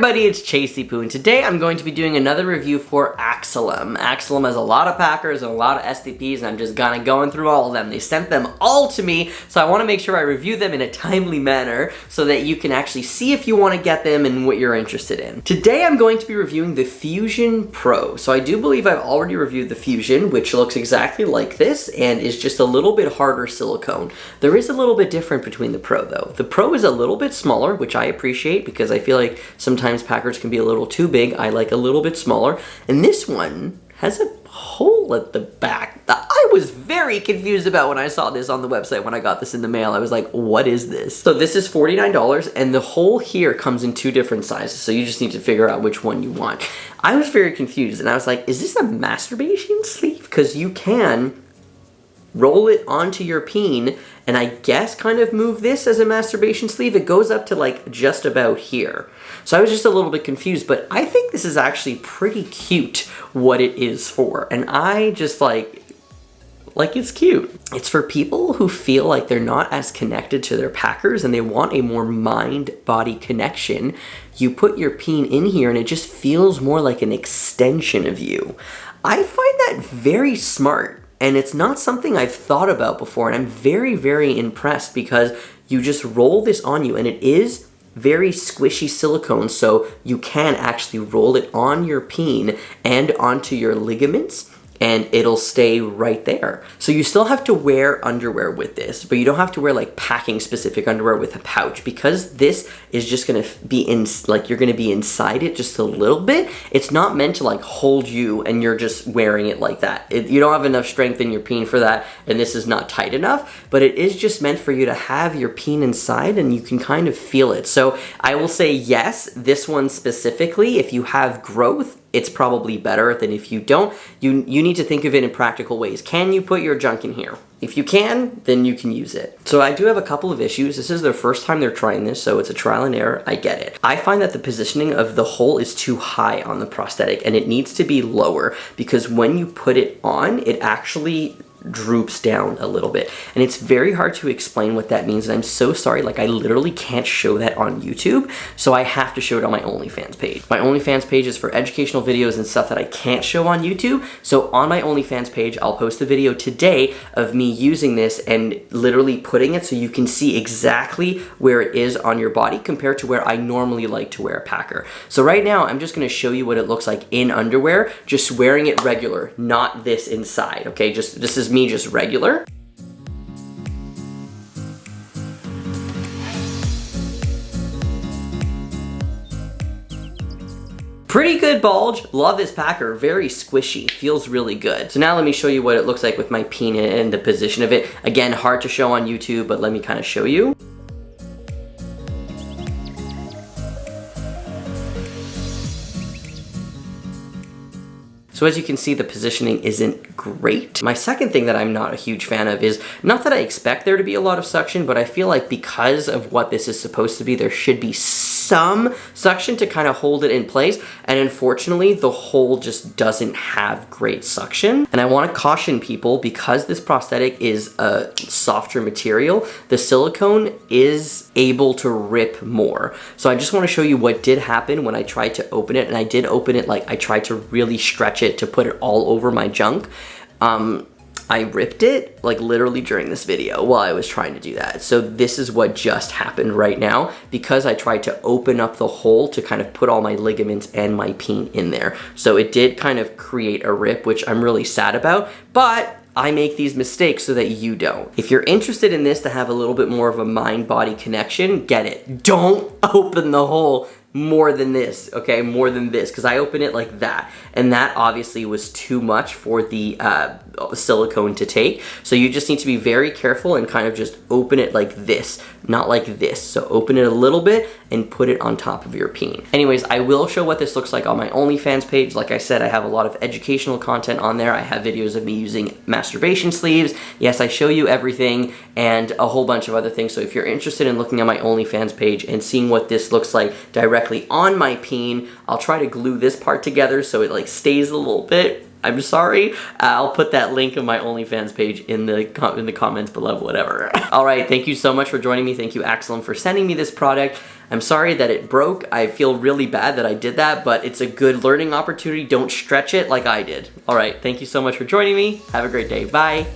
everybody, it's Chasey Poo, and today I'm going to be doing another review for Axolom. Axolom has a lot of packers and a lot of STPs, and I'm just kind of going through all of them. They sent them all to me, so I want to make sure I review them in a timely manner so that you can actually see if you want to get them and what you're interested in. Today I'm going to be reviewing the Fusion Pro. So I do believe I've already reviewed the Fusion, which looks exactly like this and is just a little bit harder silicone. There is a little bit different between the Pro though. The Pro is a little bit smaller, which I appreciate because I feel like sometimes packers can be a little too big. I like a little bit smaller. And this one has a hole at the back that I was very confused about when I saw this on the website when I got this in the mail. I was like, what is this? So this is $49 and the hole here comes in two different sizes. So you just need to figure out which one you want. I was very confused and I was like, is this a masturbation sleeve? Because you can roll it onto your peen and I guess kind of move this as a masturbation sleeve. It goes up to like just about here. So I was just a little bit confused, but I think this is actually pretty cute what it is for. And I just like it's cute. It's for people who feel like they're not as connected to their packers and they want a more mind-body connection. You put your peen in here and it just feels more like an extension of you. I find that very smart. And it's not something I've thought about before, and I'm very, very impressed because you just roll this on you, and it is very squishy silicone, so you can actually roll it on your peen and onto your ligaments, and it'll stay right there. So you still have to wear underwear with this, but you don't have to wear like packing specific underwear with a pouch because this is just gonna be in, like you're gonna be inside it just a little bit. It's not meant to like hold you and you're just wearing it like that. You don't have enough strength in your peen for that, and this is not tight enough, but it is just meant for you to have your peen inside and you can kind of feel it. So I will say yes, this one specifically, if you have growth, it's probably better than if you don't. You need to think of it in practical ways. Can you put your junk in here? If you can, then you can use it. So I do have a couple of issues. This is their first time they're trying this, so it's a trial and error. I get it. I find that the positioning of the hole is too high on the prosthetic and it needs to be lower because when you put it on, it actually droops down a little bit. And it's very hard to explain what that means. And I'm so sorry, like I literally can't show that on YouTube. So I have to show it on my OnlyFans page. My OnlyFans page is for educational videos and stuff that I can't show on YouTube. So on my OnlyFans page, I'll post a video today of me using this and literally putting it so you can see exactly where it is on your body compared to where I normally like to wear a packer. So right now, I'm just gonna show you what it looks like in underwear, just wearing it regular, not this inside, okay? This is me just regular. Pretty good bulge. Love this packer. Very squishy. Feels really good. So now let me show you what it looks like with my peen and the position of it. Again, hard to show on YouTube, but let me kind of show you. So as you can see, the positioning isn't great. My second thing that I'm not a huge fan of is, not that I expect there to be a lot of suction, but I feel like because of what this is supposed to be, there should be some suction to kind of hold it in place. And unfortunately, the hole just doesn't have great suction. And I want to caution people, because this prosthetic is a softer material, the silicone is able to rip more. So I just want to show you what did happen when I tried to open it. And I did open it like I tried to really stretch it to put it all over my junk. I ripped it like literally during this video while I was trying to do that. So this is what just happened right now because I tried to open up the hole to kind of put all my ligaments and my peen in there. So it did kind of create a rip, which I'm really sad about, but I make these mistakes so that you don't. If you're interested in this to have a little bit more of a mind-body connection, get it. Don't open the hole more than this, okay? More than this, because I open it like that. And that obviously was too much for the silicone to take. So you just need to be very careful and kind of just open it like this, not like this. So open it a little bit and put it on top of your peen. Anyways, I will show what this looks like on my OnlyFans page. Like I said, I have a lot of educational content on there. I have videos of me using masturbation sleeves. Yes, I show you everything and a whole bunch of other things. So if you're interested in looking at my OnlyFans page and seeing what this looks like directly on my peen, I'll try to glue this part together so it like stays a little bit I'm sorry. I'll put that link of my OnlyFans page in the comments below, whatever. All right, thank you so much for joining me. Thank you, Axolom, for sending me this product. I'm sorry that it broke. I feel really bad that I did that, but it's a good learning opportunity. Don't stretch it like I did. All right, thank you so much for joining me. Have a great day. Bye.